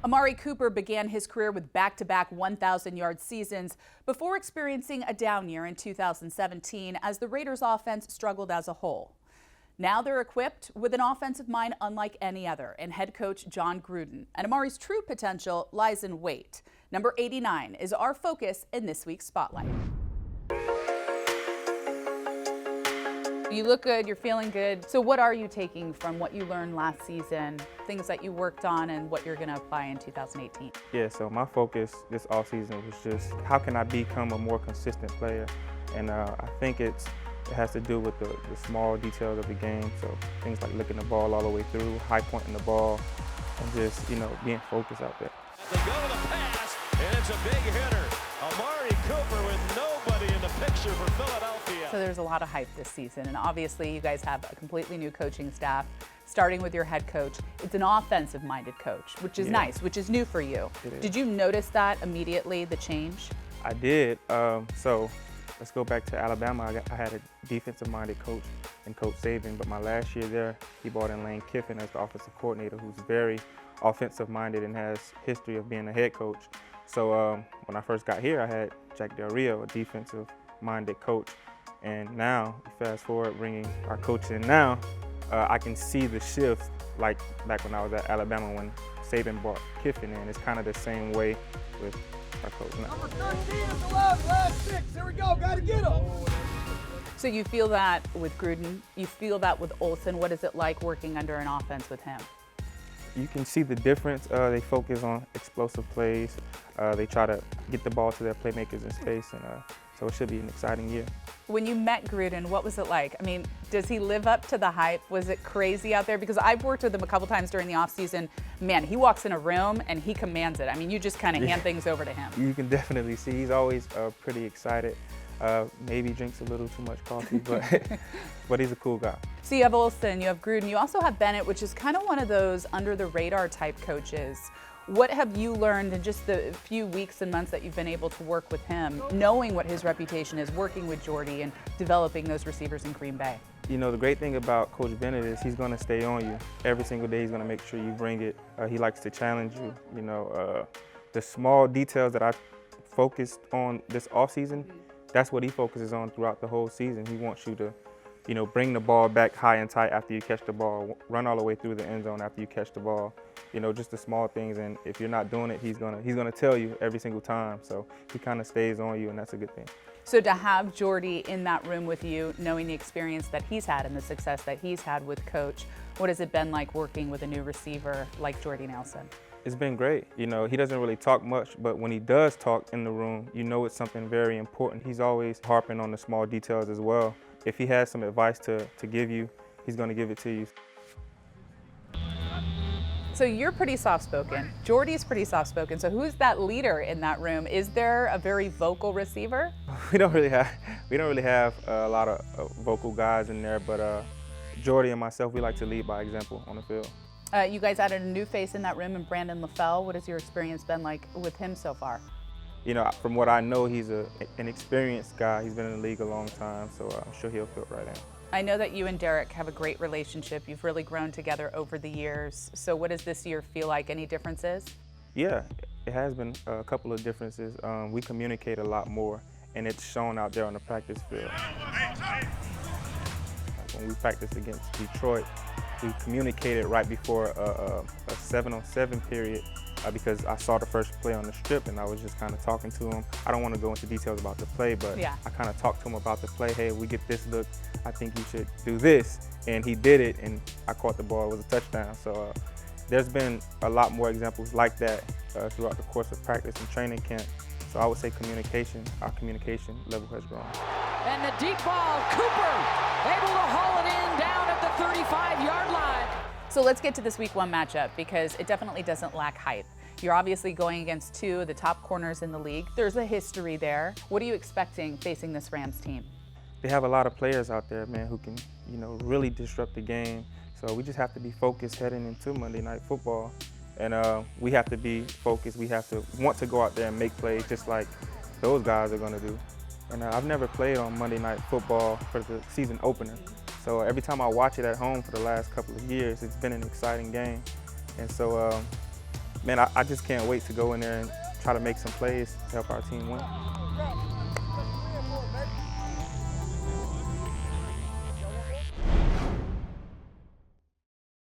Amari Cooper began his career with back-to-back 1,000-yard seasons before experiencing a down year in 2017 as the Raiders' offense struggled as a whole. Now they're equipped with an offensive mind unlike any other, and head coach John Gruden. And Amari's true potential lies in weight. Number 89 is our focus in this week's Spotlight. You look good, you're feeling good. So what are you taking from what you learned last season, things that you worked on, and what you're going to apply in 2018? Yeah, so my focus this offseason was just how can I become a more consistent player? And I think it has to do with the small details of the game. So things like looking the ball all the way through, high pointing the ball, and just, being focused out there. They go to the pass, and it's a big hitter. Amari Cooper with nobody in the picture for Philadelphia. So there's a lot of hype this season, and obviously you guys have a completely new coaching staff, starting with your head coach. It's an offensive-minded coach, which is nice, which is new for you. Did you notice that immediately, the change? I did. So let's go back to Alabama. I had a defensive-minded coach and Coach Saban, but my last year there, he brought in Lane Kiffin as the offensive coordinator, who's very offensive-minded and has history of being a head coach. So when I first got here, I had Jack Del Rio, a defensive-minded coach. And now, fast forward, bringing our coach in now, I can see the shift like back when I was at Alabama when Saban brought Kiffin in. It's kind of the same way with our coach now. Number 13 is allowed, last 6. Here we go, gotta get him. So you feel that with Gruden, you feel that with Olsen. What is it like working under an offense with him? You can see the difference. They focus on explosive plays. They try to get the ball to their playmakers in space, and so it should be an exciting year. When you met Gruden, what was it like? I mean, does he live up to the hype? Was it crazy out there? Because I've worked with him a couple times during the offseason. Man, he walks in a room and he commands it. I mean, you just kind of hand things over to him. You can definitely see he's always pretty excited. Maybe drinks a little too much coffee, but but he's a cool guy. So you have Olsen, you have Gruden, you also have Bennett, which is kind of one of those under-the-radar type coaches. What have you learned in just the few weeks and months that you've been able to work with him, knowing what his reputation is, working with Jordy and developing those receivers in Green Bay? The great thing about Coach Bennett is he's going to stay on you. Every single day he's going to make sure you bring it. He likes to challenge you. The small details that I focused on this offseason, that's what he focuses on throughout the whole season. He wants you to, bring the ball back high and tight after you catch the ball, run all the way through the end zone after you catch the ball. Just the small things, and if you're not doing it, he's gonna tell you every single time. So he kind of stays on you, and that's a good thing. So to have Jordy in that room with you, knowing the experience that he's had and the success that he's had with Coach, what has it been like working with a new receiver like Jordy Nelson? It's been great. He doesn't really talk much, but when he does talk in the room, it's something very important. He's always harping on the small details as well. If he has some advice to give you, he's going to give it to you. So you're pretty soft-spoken. Jordy's pretty soft-spoken. So who's that leader in that room? Is there a very vocal receiver? We don't really have a lot of vocal guys in there, but Jordy and myself, we like to lead by example on the field. You guys added a new face in that room, and Brandon Lafell. What has your experience been like with him so far? From what I know, he's an experienced guy. He's been in the league a long time, so I'm sure he'll fit right in. I know that you and Derek have a great relationship. You've really grown together over the years. So what does this year feel like? Any differences? Yeah, it has been a couple of differences. We communicate a lot more, and it's shown out there on the practice field. When we practiced against Detroit, we communicated right before a 7-on-7 period because I saw the first play on the strip and I was just kind of talking to him. I don't want to go into details about the play, but I kind of talked to him about the play. Hey, we get this look. I think you should do this. And he did it, and I caught the ball. It was a touchdown. So there's been a lot more examples like that throughout the course of practice and training camp. So I would say our communication level has grown. And the deep ball, Cooper able to haul it in down at the 35-yard line. So let's get to this week 1 matchup because it definitely doesn't lack hype. You're obviously going against 2 of the top corners in the league. There's a history there. What are you expecting facing this Rams team? They have a lot of players out there, man, who can, really disrupt the game. So we just have to be focused heading into Monday Night Football. And we have to be focused. We have to want to go out there and make plays just like those guys are going to do. And I've never played on Monday Night Football for the season opener. So every time I watch it at home for the last couple of years, it's been an exciting game. And so Man, I just can't wait to go in there and try to make some plays to help our team win.